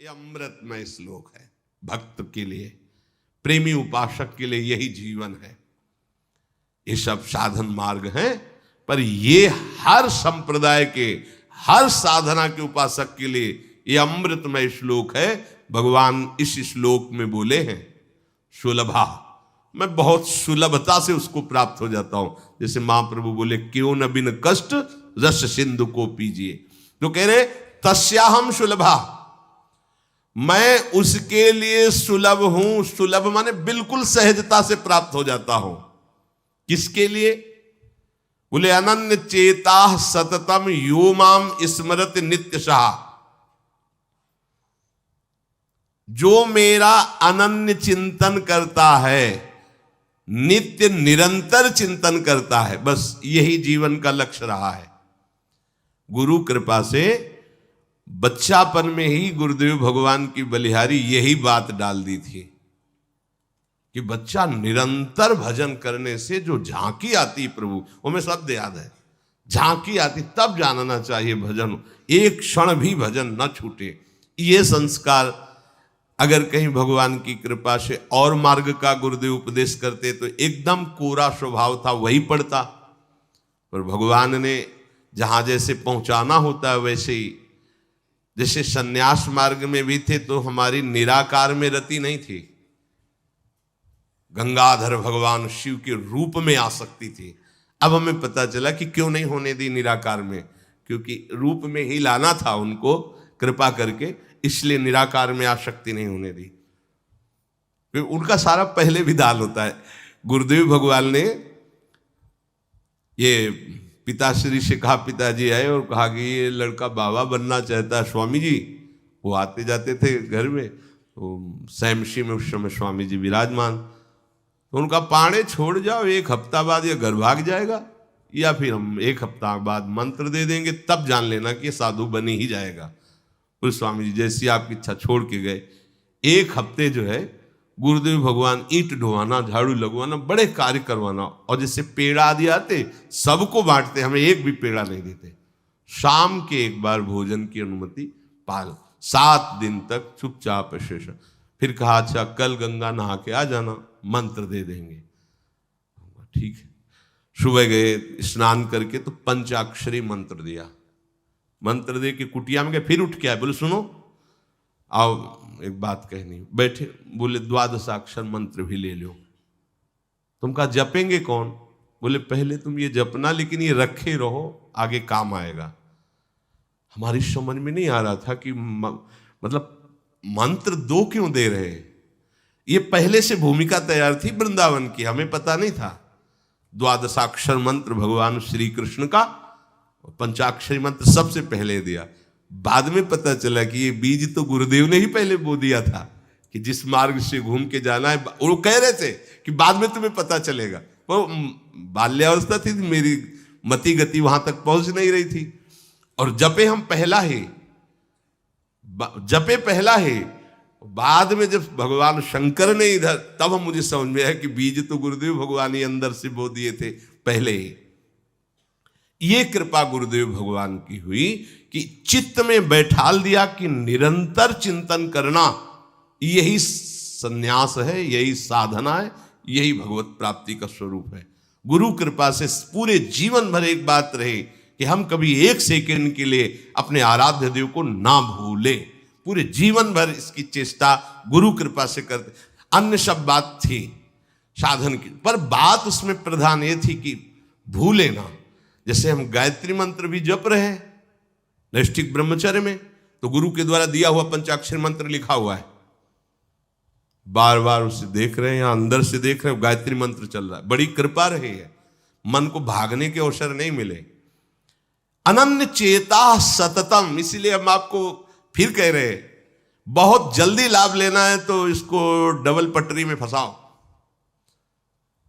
ये अमृतमय श्लोक है भक्त के लिए, प्रेमी उपासक के लिए यही जीवन है। ये सब साधन मार्ग हैं, पर ये हर संप्रदाय के, हर साधना के उपासक के लिए ये अमृतमय श्लोक है। भगवान इस श्लोक में बोले हैं सुलभा, मैं बहुत सुलभता से उसको प्राप्त हो जाता हूं। जैसे महाप्रभु बोले क्यों न बिन कष्ट रस सिंधु को पीजिए, तो कह रहे तस्याहम सुलभा, मैं उसके लिए सुलभ हूं। सुलभ माने बिल्कुल सहजता से प्राप्त हो जाता हूं। किसके लिए? बोले अनन्य चेता सततम यो माम स्मरत नित्य शाह, जो मेरा अनन्य चिंतन करता है, नित्य निरंतर चिंतन करता है, बस यही जीवन का लक्ष्य रहा है। गुरु कृपा से बच्चापन में ही गुरुदेव भगवान की बलिहारी यही बात डाल दी थी कि बच्चा निरंतर भजन करने से जो झांकी आती प्रभु, वो हमें शब्द याद है, झांकी आती तब जानना चाहिए भजन, एक क्षण भी भजन न छूटे। ये संस्कार अगर कहीं भगवान की कृपा से और मार्ग का गुरुदेव उपदेश करते तो एकदम कोरा स्वभाव था वही पड़ता, पर भगवान ने जहां जैसे पहुंचाना होता है वैसे ही, जैसे सन्यास मार्ग में भी थे तो हमारी निराकार में रति नहीं थी, गंगाधर भगवान शिव के रूप में आ सकती थी। अब हमें पता चला कि क्यों नहीं होने दी निराकार में, क्योंकि रूप में ही लाना था उनको कृपा करके, इसलिए निराकार में आसक्ति नहीं होने दी। फिर उनका सारा पहले विधान होता है। गुरुदेव भगवान ने ये पिताश्री से कहा, पिताजी आए और कहा कि ये लड़का बाबा बनना चाहता है स्वामी जी। वो आते जाते थे घर में, तो सैमशी में उस समय स्वामी जी विराजमान, तो उनका पाणे छोड़ जाओ, एक हफ्ता बाद ये घर भाग जाएगा, या फिर हम एक हफ्ता बाद मंत्र दे देंगे, तब जान लेना कि साधु बन ही जाएगा। फिर स्वामी जी जैसी आपकी इच्छा छोड़ के गए। एक हफ्ते जो है गुरुदेव भगवान ईंट ढोवाना, झाड़ू लगवाना, बड़े कार्य करवाना, और जैसे पेड़ा आदि आते सबको बांटते, हमें एक भी पेड़ा नहीं देते। शाम के एक बार भोजन की अनुमति पाल, 7 दिन तक चुपचाप शेष। फिर कहा अच्छा कल गंगा नहा के आ जाना, मंत्र दे देंगे। ठीक है, सुबह गए स्नान करके तो पंचाक्षरी मंत्र दिया, मंत्र दे के कुटिया में गए, फिर उठ के आए, बोले सुनो आओ एक बात कहनी। बैठे, बोले 12 अक्षर मंत्र भी ले लो। तुम कहा जपेंगे कौन? बोले पहले तुम ये जपना, लेकिन ये रखे रहो, आगे काम आएगा। हमारी समझ में नहीं आ रहा था कि मतलब मंत्र 2 क्यों दे रहे हैं। ये पहले से भूमिका तैयार थी वृंदावन की, हमें पता नहीं था। 12 अक्षर मंत्र भगवान श्री कृष्ण का, पंचाक्षरी मंत्र सबसे पहले दिया। बाद में पता चला कि ये बीज तो गुरुदेव ने ही पहले बो दिया था कि जिस मार्ग से घूम के जाना है। वो कह रहे थे कि बाद में तुम्हें पता चलेगा, वो बाल्यावस्था थी, मेरी मति गति वहां तक पहुंच नहीं रही थी। और जपे हम पहला ही, जपे पहला ही, बाद में जब भगवान शंकर ने इधर, तब हम मुझे समझ में आया कि बीज तो गुरुदेव भगवान ही अंदर से बो दिए थे पहले ही। ये कृपा गुरुदेव भगवान की हुई कि चित्त में बैठाल दिया कि निरंतर चिंतन करना यही संन्यास है, यही साधना है, यही भगवत प्राप्ति का स्वरूप है। गुरु कृपा से पूरे जीवन भर एक बात रहे कि हम कभी 1 सेकंड के लिए अपने आराध्य देव को ना भूले। पूरे जीवन भर इसकी चेष्टा गुरु कृपा से करते। अन्य सब बात थी साधन की, पर बात उसमें प्रधान ये थी कि भूले ना। जैसे हम गायत्री मंत्र भी जप रहे हैं नैष्ठिक ब्रह्मचर्य में, तो गुरु के द्वारा दिया हुआ पंचाक्षर मंत्र लिखा हुआ है, बार बार उसे देख रहे हैं, या अंदर से देख रहे हैं, गायत्री मंत्र चल रहा है। बड़ी कृपा रही है, मन को भागने के अवसर नहीं मिले। अनन्य चेता सततम, इसीलिए हम आपको फिर कह रहे हैं, बहुत जल्दी लाभ लेना है तो इसको डबल पटरी में फंसाओ।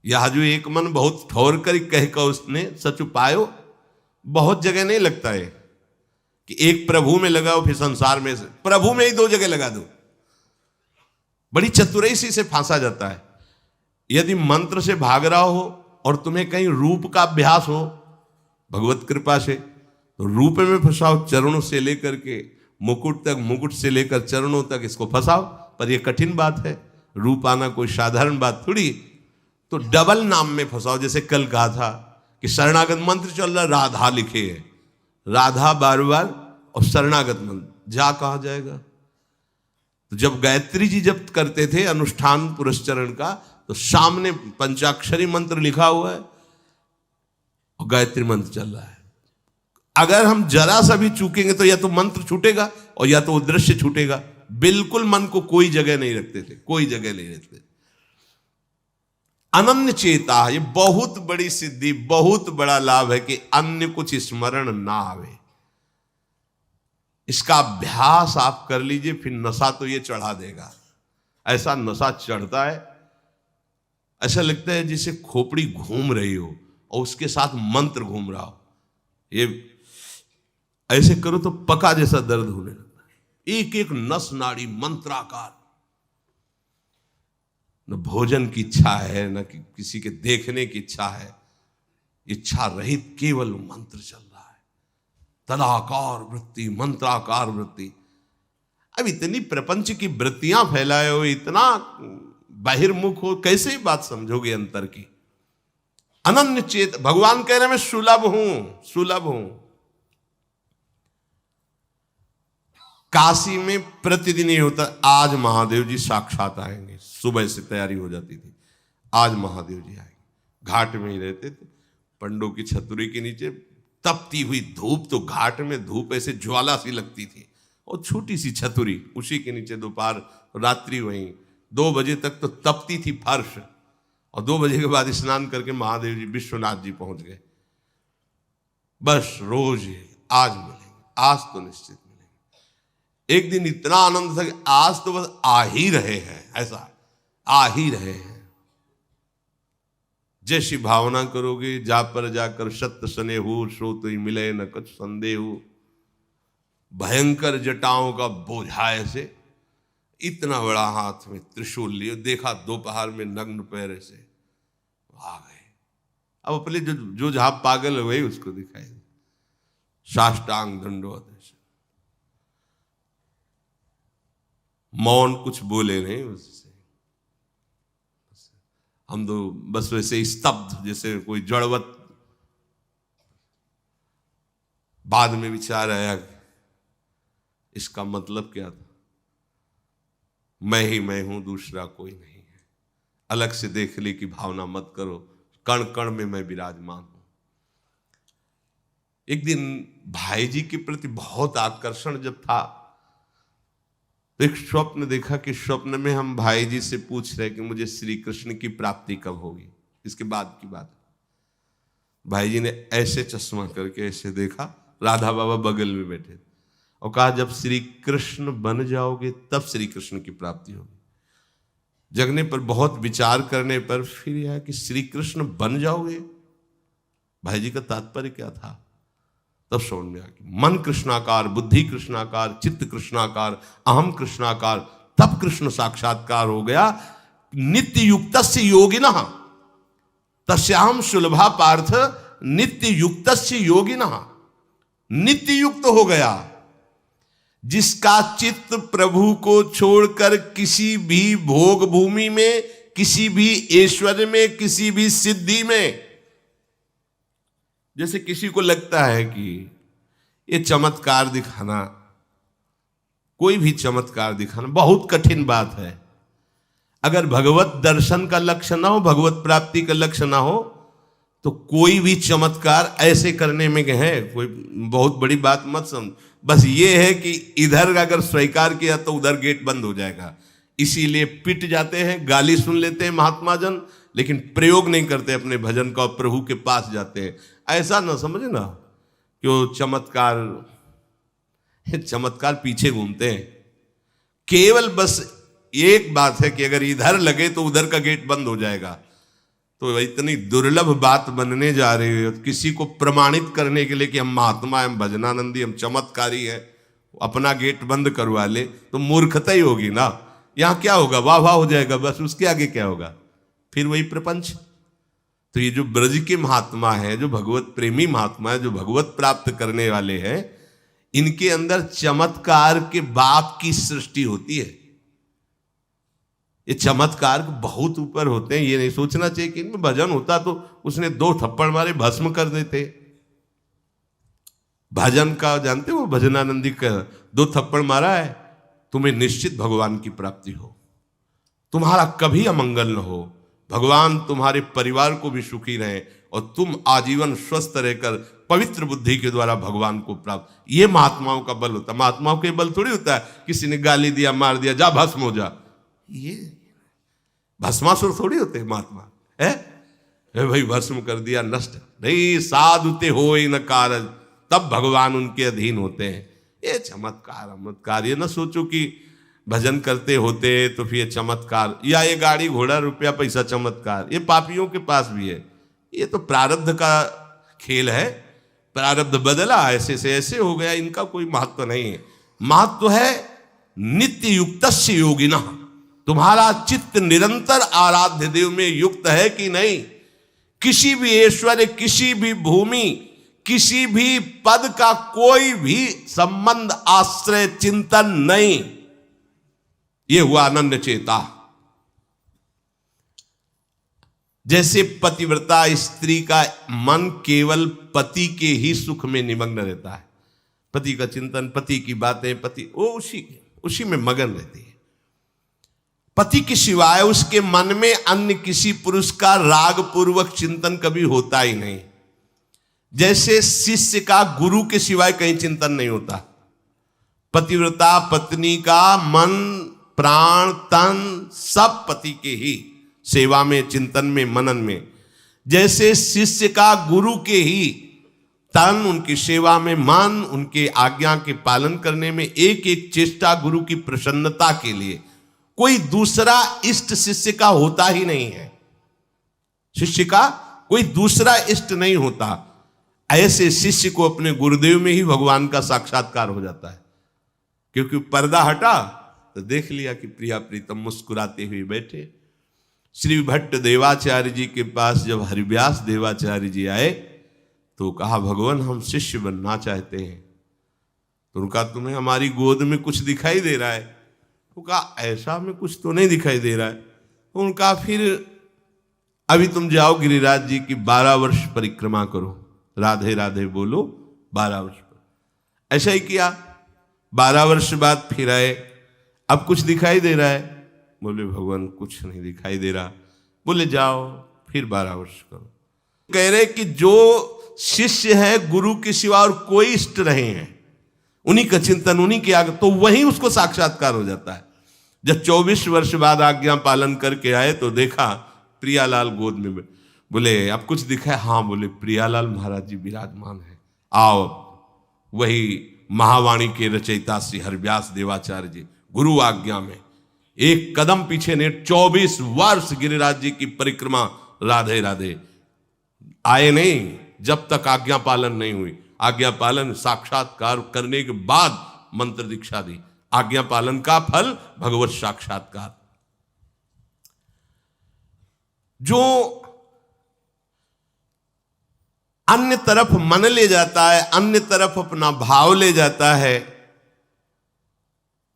यह जो एक मन बहुत ठोर कर कह कर उसने सच उपायो, बहुत जगह नहीं लगता है कि एक प्रभु में लगाओ फिर संसार में, प्रभु में ही 2 जगह लगा दो। बड़ी चतुराई से फांसा जाता है। यदि मंत्र से भाग रहा हो और तुम्हें कहीं रूप का अभ्यास हो भगवत कृपा से, तो रूप में फंसाओ, चरणों से लेकर के मुकुट तक, मुकुट से लेकर चरणों तक इसको फंसाओ। पर यह कठिन बात है, रूप आना कोई साधारण बात थोड़ी। तो डबल नाम में फंसाओ। जैसे कल कहा था कि शरणागत मंत्र चल रहा, राधा लिखे है, राधा बार बार, और शरणागत मंत्र जा कहा जाएगा। तो जब गायत्री जी जब करते थे अनुष्ठान पुरस्चरण का, तो सामने पंचाक्षरी मंत्र लिखा हुआ है और गायत्री मंत्र चल रहा है। अगर हम जरा सा भी चूकेंगे तो या तो मंत्र छूटेगा और या तो वो दृश्य छूटेगा। बिल्कुल मन को कोई जगह नहीं रखते थे, कोई जगह नहीं रखते। अनन्य चेता, ये बहुत बड़ी सिद्धि, बहुत बड़ा लाभ है कि अन्य कुछ स्मरण ना आवे। इसका अभ्यास आप कर लीजिए, फिर नशा तो ये चढ़ा देगा। ऐसा नशा चढ़ता है, ऐसा लगता है जैसे खोपड़ी घूम रही हो और उसके साथ मंत्र घूम रहा हो। ये ऐसे करो तो पका जैसा दर्द होने लगता है, एक एक नस नाड़ी मंत्राकार। न भोजन की इच्छा है, न किसी के देखने की इच्छा है, इच्छा रहित केवल मंत्र चल रहा है। तदाकार वृत्ति, मंत्राकार वृत्ति। अब इतनी प्रपंच की वृत्तियां फैलाए हो, इतना बहिर्मुख हो, कैसे बात समझोगे अंतर की। अनन्य चेत, भगवान कह रहे मैं सुलभ हूं, सुलभ हूं। काशी में प्रतिदिन ये होता, आज महादेव जी साक्षात आएंगे, सुबह से तैयारी हो जाती थी, आज महादेव जी आएंगे। घाट में ही रहते थे, पंडों की छतरी के नीचे तपती हुई धूप, तो घाट में धूप ऐसे ज्वाला सी लगती थी, और छोटी सी छतरी, उसी के नीचे दोपहर रात्रि वहीं 2 बजे तक तो तपती थी फर्श, और 2 बजे के बाद स्नान करके महादेव जी विश्वनाथ जी पहुंच गए। बस रोज आज मिलेंगे, आज तो निश्चित मिलेंगे। एक दिन इतना आनंद था कि आज तो बस आ ही रहे हैं, ऐसा आ ही रहे हैं। जैसी भावना करोगे, जा पर जाकर सत्य स्नेहु, सो तो ही मिले न कुछ संदेह। भयंकर जटाओं का बोझा ऐसे, इतना बड़ा हाथ में त्रिशूल लिए, देखा दोपहर में नग्न पैर से आ गए। अब अपने जो जहां पागल है वही उसको दिखाई दे, साष्टांग दंडवत। मौन, कुछ बोले नहीं उससे, हम तो बस वैसे स्तब्ध, जैसे कोई जड़वत। बाद में विचार आया इसका मतलब क्या था। मैं ही मैं हूं, दूसरा कोई नहीं है। अलग से देखने की भावना मत करो, कण कण में मैं विराजमान हूं। एक दिन भाई जी के प्रति बहुत आकर्षण जब था, तो एक स्वप्न देखा कि स्वप्न में हम भाई जी से पूछ रहे कि मुझे श्री कृष्ण की प्राप्ति कब होगी। इसके बाद की बात, भाई जी ने ऐसे चश्मा करके ऐसे देखा, राधा बाबा बगल में बैठे, और कहा जब श्री कृष्ण बन जाओगे तब श्री कृष्ण की प्राप्ति होगी। जगने पर, बहुत विचार करने पर फिर यह कि श्री कृष्ण बन जाओगे, भाई जी का तात्पर्य क्या था। तब समझ में आ गया, मन कृष्णाकार, बुद्धि कृष्णाकार, चित्त कृष्णाकार, अहम कृष्णाकार, तब कृष्ण साक्षात्कार हो गया। नित्य युक्तस्य योगिनः तस्याहं सुलभा पार्थ नित्य युक्तस्य योगिनः। नित्य युक्त हो गया जिसका चित्त प्रभु को छोड़कर किसी भी भोग भूमि में, किसी भी ऐश्वर्य में, किसी भी सिद्धि में। जैसे किसी को लगता है कि ये चमत्कार दिखाना, कोई भी चमत्कार दिखाना बहुत कठिन बात है। अगर भगवत दर्शन का लक्ष्य ना हो, भगवत प्राप्ति का लक्ष्य ना हो, तो कोई भी चमत्कार ऐसे करने में है कोई बहुत बड़ी बात मत समझ। बस ये है कि इधर अगर स्वीकार किया तो उधर गेट बंद हो जाएगा। इसीलिए पिट जाते हैं, गाली सुन लेते हैं महात्मा जन, लेकिन प्रयोग नहीं करते अपने भजन का, प्रभु के पास जाते हैं। ऐसा ना समझे ना कि वो चमत्कार पीछे घूमते हैं। केवल बस एक बात है कि अगर इधर लगे तो उधर का गेट बंद हो जाएगा। तो इतनी दुर्लभ बात बनने जा रही है, किसी को प्रमाणित करने के लिए कि हम महात्मा, हम भजनानंदी, हम चमत्कारी हैं, अपना गेट बंद करवा ले तो मूर्खता ही होगी ना। यहाँ क्या होगा, वाह वाह हो जाएगा, बस उसके आगे क्या होगा, फिर वही प्रपंच। तो ये जो ब्रज के महात्मा है, जो भगवत प्रेमी महात्मा है, जो भगवत प्राप्त करने वाले हैं, इनके अंदर चमत्कार के बाप की सृष्टि होती है। ये चमत्कार बहुत ऊपर होते हैं। ये नहीं सोचना चाहिए कि इनमें भजन होता तो उसने 2 थप्पड़ मारे भस्म कर देते। भजन का जानते हो, भजनानंदी का 2 थप्पड़ मारा है, तुम्हें निश्चित भगवान की प्राप्ति हो, तुम्हारा कभी अमंगल न हो, भगवान तुम्हारे परिवार को भी सुखी रहे और तुम आजीवन स्वस्थ रहकर पवित्र बुद्धि के द्वारा भगवान को प्राप्त। ये महात्माओं का बल होता है। महात्माओं के बल थोड़ी होता है किसी ने गाली दिया, मार दिया, जा भस्म हो जा। ये भस्मासुर थोड़ी होते महात्मा है भाई, भस्म कर दिया, नष्ट नहीं। साधुते हो न कारज, तब भगवान उनके अधीन होते हैं। ये चमत्कार ये न सोचो कि भजन करते होते तो फिर चमत्कार, या ये गाड़ी घोड़ा रुपया पैसा चमत्कार, ये पापियों के पास भी है। ये तो प्रारब्ध का खेल है, प्रारब्ध बदला, ऐसे से ऐसे हो गया, इनका कोई महत्व नहीं है। महत्व है नित्य युक्तस्य योगिनः, तुम्हारा चित्त निरंतर आराध्य देव में युक्त है कि नहीं। किसी भी ऐश्वर्य, किसी भी भूमि, किसी भी पद का कोई भी संबंध, आश्रय, चिंतन नहीं। ये हुआ अनन्य चेता। जैसे पतिव्रता स्त्री का मन केवल पति के ही सुख में निमग्न रहता है, पति का चिंतन, पति की बातें, पति वो उसी में मगन रहती है। पति के सिवाय उसके मन में अन्य किसी पुरुष का राग पूर्वक चिंतन कभी होता ही नहीं। जैसे शिष्य का गुरु के सिवाय कहीं चिंतन नहीं होता। पतिव्रता पत्नी का मन, प्राण, तन सब पति के ही सेवा में, चिंतन में, मनन में। जैसे शिष्य का गुरु के ही तन, उनकी सेवा में मन, उनके आज्ञा के पालन करने में एक एक चेष्टा गुरु की प्रसन्नता के लिए, कोई दूसरा इष्ट शिष्य का होता ही नहीं है। शिष्य का कोई दूसरा इष्ट नहीं होता। ऐसे शिष्य को अपने गुरुदेव में ही भगवान का साक्षात्कार हो जाता है। क्योंकि पर्दा हटा तो देख लिया कि प्रिया प्रीतम मुस्कुराते हुए बैठे। श्री भट्ट देवाचार्य जी के पास जब हरिव्यास देवाचार्य जी आए तो कहा, भगवान हम शिष्य बनना चाहते हैं। तो उनका, तुम्हें हमारी गोद में कुछ दिखाई दे रहा है? तो कहा, ऐसा में कुछ तो नहीं दिखाई दे रहा है। तो उनका, फिर अभी तुम जाओ गिरिराज जी की 12 वर्ष परिक्रमा करो, राधे राधे बोलो 12 वर्ष पर। ऐसा ही किया। 12 वर्ष बाद फिर आए, अब कुछ दिखाई दे रहा है? बोले भगवान कुछ नहीं दिखाई दे रहा। बोले जाओ फिर 12 वर्ष करो। कह रहे कि जो शिष्य है गुरु के सिवा और कोई इष्ट नहीं है, उन्हीं का चिंतन, उन्हीं के आगे, तो वहीं उसको साक्षात्कार हो जाता है। जब 24 वर्ष बाद आज्ञा पालन करके आए तो देखा प्रियालाल गोद में। बोले अब कुछ दिखा है? हाँ। बोले प्रियालाल महाराज जी विराजमान है, आओ। वही महावाणी के रचयिता श्री हरिव्यास देवाचार्य जी गुरु आज्ञा में एक कदम पीछे ने 24 वर्ष गिरिराज जी की परिक्रमा राधे राधे आए नहीं, जब तक आज्ञा पालन नहीं हुई। आज्ञा पालन साक्षात्कार करने के बाद मंत्र दीक्षा दी। आज्ञा पालन का फल भगवत साक्षात्कार। जो अन्य तरफ मन ले जाता है, अन्य तरफ अपना भाव ले जाता है,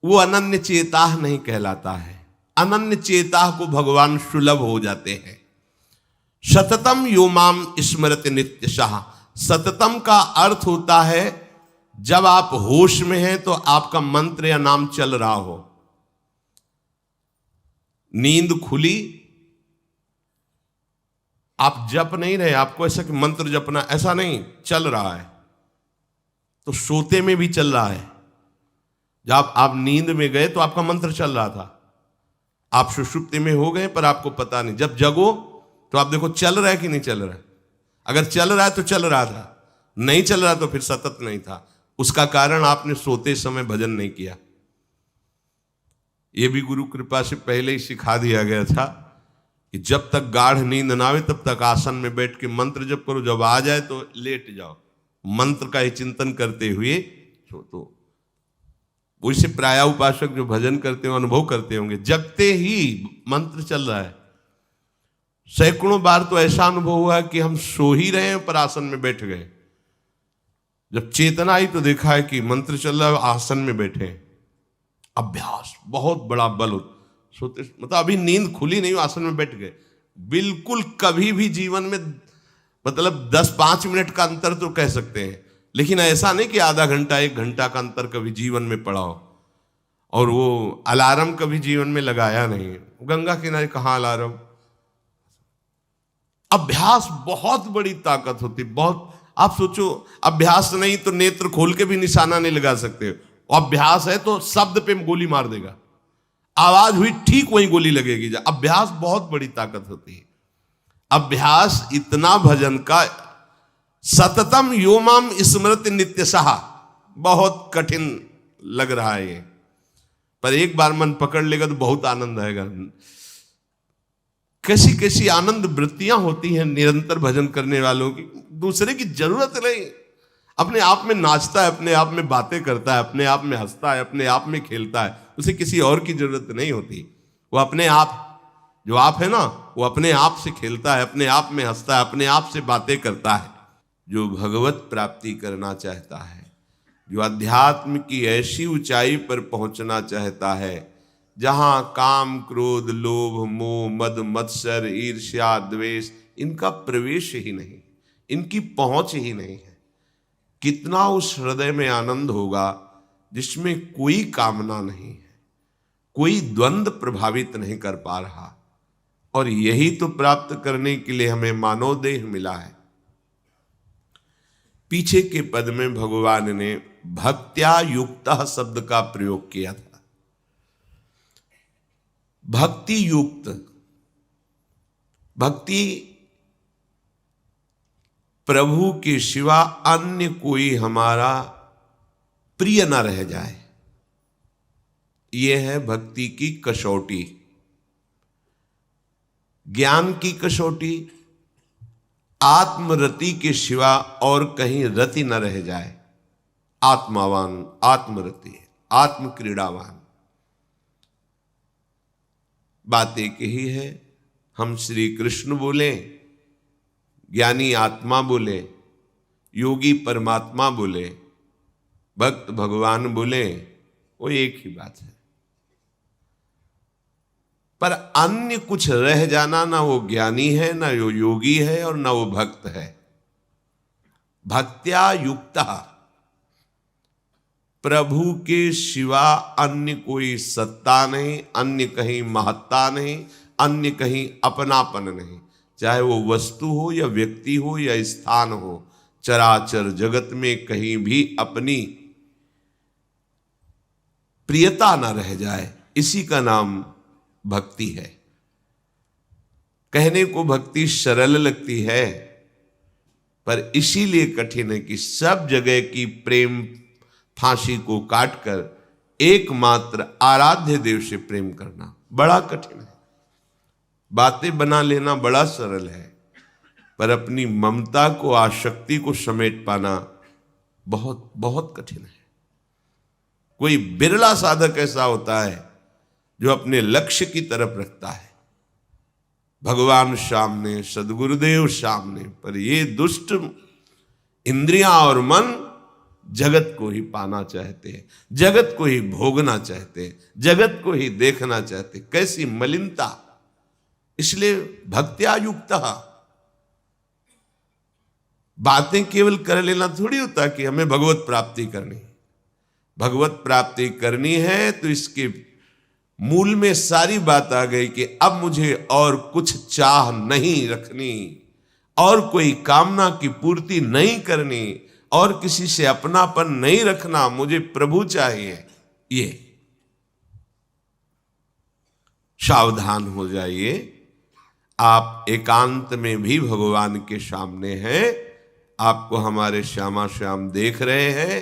वो अनन्य चेता नहीं कहलाता है। अनन्य चेता को भगवान सुलभ हो जाते हैं। सततम यो माम स्मरति नित्यशः। सततम का अर्थ होता है जब आप होश में हैं तो आपका मंत्र या नाम चल रहा हो। नींद खुली, आप जप नहीं रहे, आपको ऐसा कि मंत्र जपना, ऐसा नहीं, चल रहा है। तो सोते में भी चल रहा है। जब आप नींद में गए तो आपका मंत्र चल रहा था, आप सुषुप्ति में हो गए पर आपको पता नहीं। जब जगो तो आप देखो चल रहा है कि नहीं चल रहा है। अगर चल रहा है तो चल रहा था, नहीं चल रहा तो फिर सतत नहीं था। उसका कारण आपने सोते समय भजन नहीं किया। यह भी गुरु कृपा से पहले ही सिखा दिया गया था कि जब तक गाढ़ नींद ना आवे तब तक आसन में बैठ के मंत्र जप करो, जब आ जाए तो लेट जाओ, मंत्र का ही चिंतन करते हुए सो। तो वैसे प्राय उपासक जो भजन करते हो अनुभव करते होंगे, जगते ही मंत्र चल रहा है। सैकड़ों बार तो ऐसा अनुभव हुआ कि हम सो ही रहे हैं पर आसन में बैठ गए। जब चेतना आई तो देखा है कि मंत्र चल रहा है, आसन में बैठे हैं। अभ्यास बहुत बड़ा बल सोते, मतलब अभी नींद खुली नहीं, आसन में बैठ गए। बिल्कुल कभी भी जीवन में मतलब 10-5 मिनट का अंतर तो कह सकते हैं, लेकिन ऐसा नहीं कि आधा घंटा 1 घंटा का अंतर कभी जीवन में पड़ा हो। और वो अलार्म कभी जीवन में लगाया नहीं, गंगा किनारे कहाँ अलार्म। अभ्यास बहुत बड़ी ताकत होती, बहुत। आप सोचो, अभ्यास नहीं तो नेत्र खोल के भी निशाना नहीं लगा सकते, अभ्यास है तो शब्द पे गोली मार देगा, आवाज हुई ठीक वही गोली लगेगी। अभ्यास बहुत बड़ी ताकत होती है। अभ्यास इतना भजन का, सततम योमाम स्मृति नित्यशः, बहुत कठिन लग रहा है ये, पर एक बार मन पकड़ लेगा तो बहुत आनंद आएगा। कैसी कैसी आनंद वृत्तियां होती हैं निरंतर भजन करने वालों की। दूसरे की जरूरत नहीं, अपने आप में नाचता है, अपने आप में बातें करता है, अपने आप में हंसता है, अपने आप में खेलता है, उसे किसी और की जरूरत नहीं होती। वो अपने आप, जो आप है ना, वो अपने आप से खेलता है, अपने आप में हंसता है, अपने आप से बातें करता है। जो भगवत प्राप्ति करना चाहता है, जो अध्यात्म की ऐसी ऊंचाई पर पहुंचना चाहता है जहां काम क्रोध लोभ मोह मद मत्सर ईर्ष्या द्वेष इनका प्रवेश ही नहीं, इनकी पहुंच ही नहीं है, कितना उस हृदय में आनंद होगा जिसमें कोई कामना नहीं है, कोई द्वंद्व प्रभावित नहीं कर पा रहा। और यही तो प्राप्त करने के लिए हमें मानव देह मिला है। पीछे के पद में भगवान ने भक्त्या युक्तः शब्द का प्रयोग किया था। भक्ति युक्त, भक्ति प्रभु के सिवा अन्य कोई हमारा प्रिय न रह जाए, यह है भक्ति की कसौटी। ज्ञान की कसौटी, आत्मरति के सिवा और कहीं रति न रह जाए। आत्मावान, आत्मरति, आत्म क्रीड़ावान। बात एक ही है, हम श्री कृष्ण बोले, ज्ञानी आत्मा बोले, योगी परमात्मा बोले, भक्त भगवान बोले, वो एक ही बात है। पर अन्य कुछ रह जाना, ना वो ज्ञानी है, ना वो योगी है, और ना वो भक्त है। भक्त्या युक्ता, प्रभु के सिवा अन्य कोई सत्ता नहीं, अन्य कहीं महत्ता नहीं, अन्य कहीं अपनापन नहीं। चाहे वो वस्तु हो या व्यक्ति हो या स्थान हो, चराचर जगत में कहीं भी अपनी प्रियता ना रह जाए, इसी का नाम भक्ति है। कहने को भक्ति सरल लगती है, पर इसीलिए कठिन है कि सब जगह की प्रेम फांसी को काटकर एकमात्र आराध्य देव से प्रेम करना बड़ा कठिन है। बातें बना लेना बड़ा सरल है, पर अपनी ममता को, आसक्ति को समेट पाना बहुत बहुत कठिन है। कोई बिरला साधक ऐसा होता है जो अपने लक्ष्य की तरफ रखता है, भगवान सामने, सदगुरुदेव सामने, पर ये दुष्ट इंद्रियां और मन जगत को ही पाना चाहते हैं, जगत को ही भोगना चाहते हैं, जगत को ही देखना चाहते हैं। कैसी मलिनता! इसलिए भक्त्या युक्तः, बातें केवल कर लेना थोड़ी होता कि हमें भगवत प्राप्ति करनी। भगवत प्राप्ति करनी है तो इसके मूल में सारी बात आ गई कि अब मुझे और कुछ चाह नहीं रखनी, और कोई कामना की पूर्ति नहीं करनी, और किसी से अपनापन नहीं रखना, मुझे प्रभु चाहिए। ये सावधान हो जाइए, आप एकांत में भी भगवान के सामने हैं, आपको हमारे श्यामा श्याम देख रहे हैं।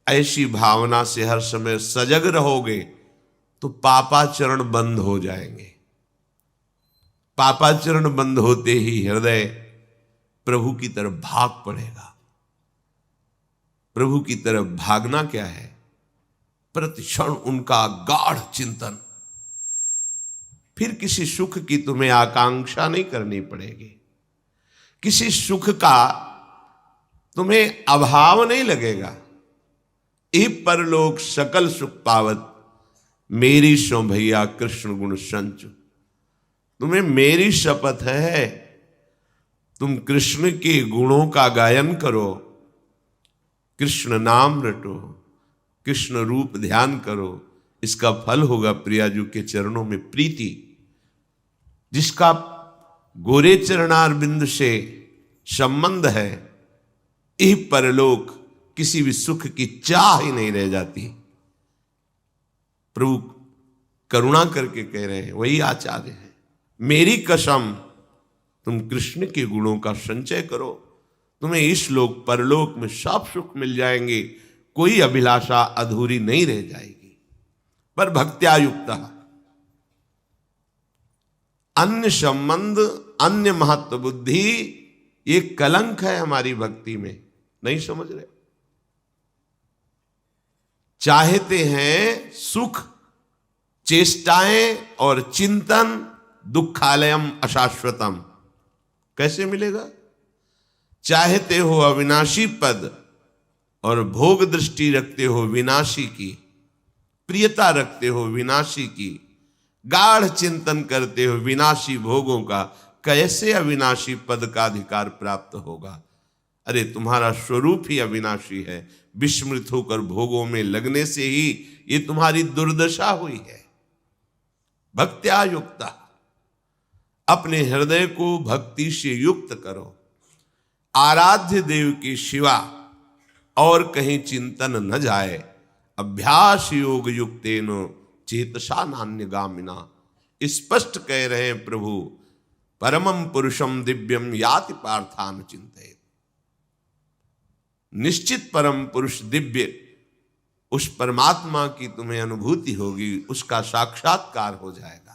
ऐसी भावना से हर समय सजग रहोगे तो पापाचरण बंद हो जाएंगे। पापाचरण बंद होते ही हृदय प्रभु की तरफ भाग पड़ेगा। प्रभु की तरफ भागना क्या है? प्रतिक्षण उनका गाढ़ चिंतन। फिर किसी सुख की तुम्हें आकांक्षा नहीं करनी पड़ेगी, किसी सुख का तुम्हें अभाव नहीं लगेगा। इह परलोक सकल सुख पावत, मेरी सो भैया कृष्ण गुण संचु। तुम्हें मेरी शपथ है, तुम कृष्ण के गुणों का गायन करो, कृष्ण नाम रटो, कृष्ण रूप ध्यान करो। इसका फल होगा प्रियाजू के चरणों में प्रीति। जिसका गोरे चरणार बिंदु से संबंध है, इह परलोक किसी भी सुख की चाह ही नहीं रह जाती। प्रभु करुणा करके कह रहे हैं, वही आचार्य है। मेरी कसम, तुम कृष्ण के गुणों का संचय करो, तुम्हें इस लोक परलोक में सब सुख मिल जाएंगे, कोई अभिलाषा अधूरी नहीं रह जाएगी। पर भक्त्या युक्ता, अन्य संबंध, अन्य महत्व बुद्धि, ये कलंक है हमारी भक्ति में। नहीं समझ रहे? चाहते हैं सुख, चेष्टाएं और चिंतन, दुखालयम अशाश्वतम। कैसे मिलेगा? चाहते हो अविनाशी पद और भोग दृष्टि रखते हो विनाशी की, प्रियता रखते हो विनाशी की, गाढ़ चिंतन करते हो विनाशी भोगों का, कैसे अविनाशी पद का अधिकार प्राप्त होगा? अरे तुम्हारा स्वरूप ही अविनाशी है। विस्मृत होकर भोगों में लगने से ही ये तुम्हारी दुर्दशा हुई है। भक्त्या युक्ता, अपने हृदय को भक्ति से युक्त करो। आराध्य देव की शिवा और कहीं चिंतन न जाए। अभ्यास योग युक्तेनो चेतसा नान्यगामिना। स्पष्ट कह रहे हैं प्रभु, परमं पुरुषम दिव्यम याति पार्थान चिंतयेत्। निश्चित परम पुरुष दिव्य, उस परमात्मा की तुम्हें अनुभूति होगी, उसका साक्षात्कार हो जाएगा।